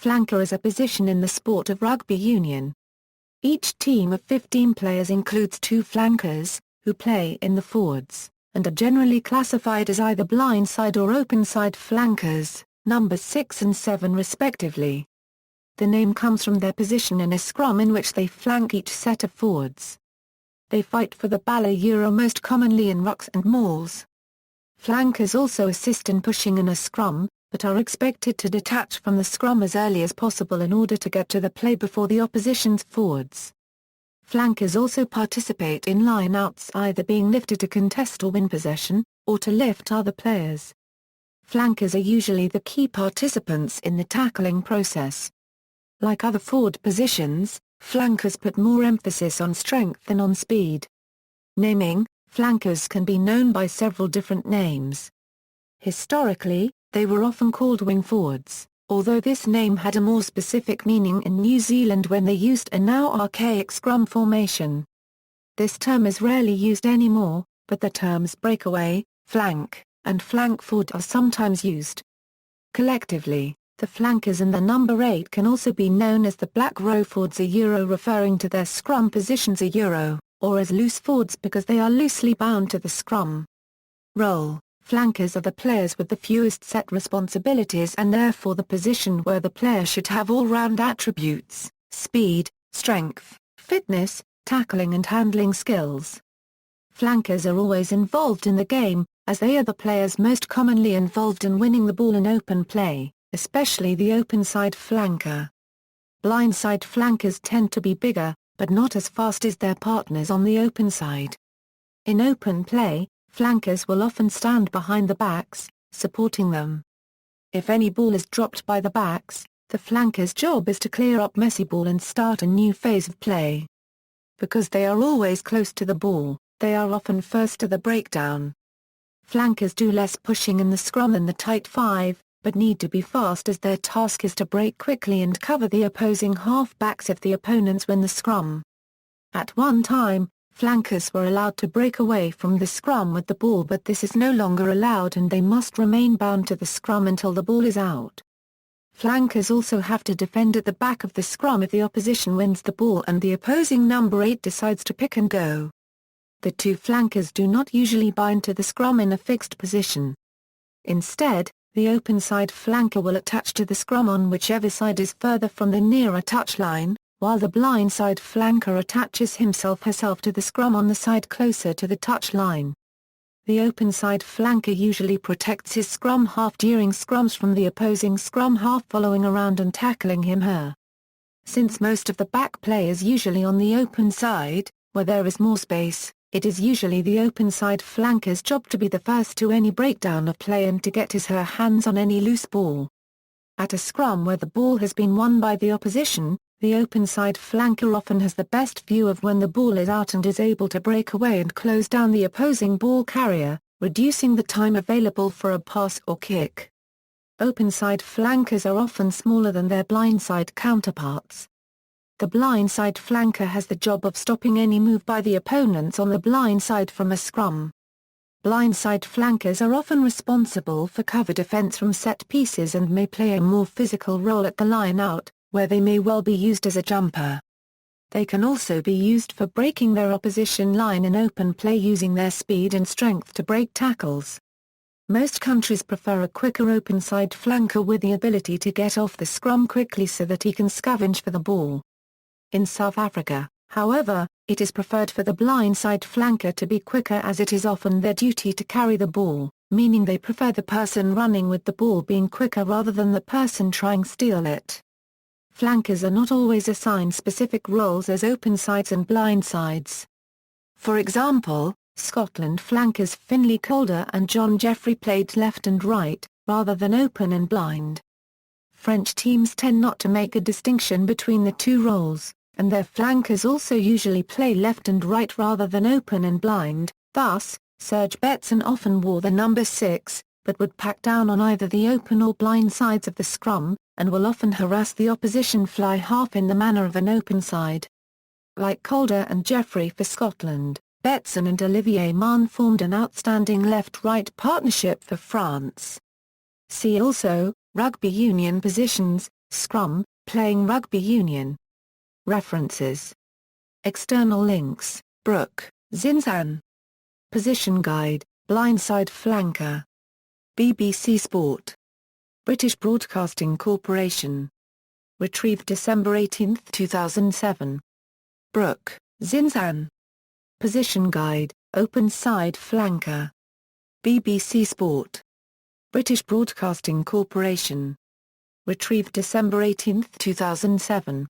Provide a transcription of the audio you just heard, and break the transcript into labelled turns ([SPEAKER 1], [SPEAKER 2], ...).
[SPEAKER 1] Flanker is a position in the sport of rugby union. Each team of 15 players includes 2 flankers, who play in the forwards, and are generally classified as either blindside or openside flankers, numbers 6 and 7 respectively. The name comes from their position in a scrum in which they flank each set of forwards. They fight for the ball most commonly in rucks and mauls. Flankers also assist in pushing in a scrum, but are expected to detach from the scrum as early as possible in order to get to the play before the opposition's forwards. Flankers also participate in line-outs, either being lifted to contest or win possession, or to lift other players. Flankers are usually the key participants in the tackling process. Like other forward positions, flankers put more emphasis on strength than on speed. Naming: flankers can be known by several different names. Historically, they were often called wing forwards, although this name had a more specific meaning in New Zealand when they used a now archaic scrum formation. This term is rarely used anymore, but the terms breakaway, flank, and flank forward are sometimes used. Collectively, the flankers and the number 8 can also be known as the black row forwards referring to their scrum positions or as loose forwards because they are loosely bound to the scrum. Role: flankers are the players with the fewest set responsibilities and therefore the position where the player should have all-round attributes: speed, strength, fitness, tackling and handling skills. Flankers are always involved in the game, as they are the players most commonly involved in winning the ball in open play, especially the openside flanker. Blindside flankers tend to be bigger, but not as fast as their partners on the open side. In open play, flankers will often stand behind the backs, supporting them. If any ball is dropped by the backs, the flanker's job is to clear up messy ball and start a new phase of play. Because they are always close to the ball, they are often first to the breakdown. Flankers do less pushing in the scrum than the tight 5, but need to be fast as their task is to break quickly and cover the opposing half-backs if the opponents win the scrum. At one time, flankers were allowed to break away from the scrum with the ball, but this is no longer allowed and they must remain bound to the scrum until the ball is out. Flankers also have to defend at the back of the scrum if the opposition wins the ball and the opposing number 8 decides to pick and go. The 2 flankers do not usually bind to the scrum in a fixed position. Instead, the openside flanker will attach to the scrum on whichever side is further from the nearer touchline, while the blindside flanker attaches himself/herself to the scrum on the side closer to the touchline. The openside flanker usually protects his scrum half during scrums from the opposing scrum half following around and tackling him/her. Since most of the back play is usually on the open side, where there is more space, it is usually the openside flanker's job to be the first to any breakdown of play and to get his/her hands on any loose ball. At a scrum where the ball has been won by the opposition, the openside flanker often has the best view of when the ball is out and is able to break away and close down the opposing ball carrier, reducing the time available for a pass or kick. Openside flankers are often smaller than their blindside counterparts. The blindside flanker has the job of stopping any move by the opponents on the blindside from a scrum. Blindside flankers are often responsible for cover defense from set pieces and may play a more physical role at the line-out, where they may well be used as a jumper. They can also be used for breaking their opposition line in open play using their speed and strength to break tackles. Most countries prefer a quicker openside flanker with the ability to get off the scrum quickly so that he can scavenge for the ball. In South Africa, however, it is preferred for the blindside flanker to be quicker as it is often their duty to carry the ball, meaning they prefer the person running with the ball being quicker rather than the person trying to steal it. Flankers are not always assigned specific roles as opensides and blindsides. For example, Scotland flankers Finlay Calder and John Jeffrey played left and right, rather than open and blind. French teams tend not to make a distinction between the 2 roles, and their flankers also usually play left and right rather than open and blind. Thus, Serge Betsen often wore the number 6, but would pack down on either the open or blind sides of the scrum, and will often harass the opposition fly half in the manner of an open side. Like Calder and Jeffrey for Scotland, Betsen and Olivier Mahn formed an outstanding left-right partnership for France. See also, Rugby union positions, Scrum, playing rugby union. References. External links, Brook, Zinzan. Position guide, blindside flanker. BBC Sport. British Broadcasting Corporation. Retrieved December 18, 2007. Brook, Zinzan. Position guide, Openside Flanker. BBC Sport. British Broadcasting Corporation. Retrieved December 18, 2007.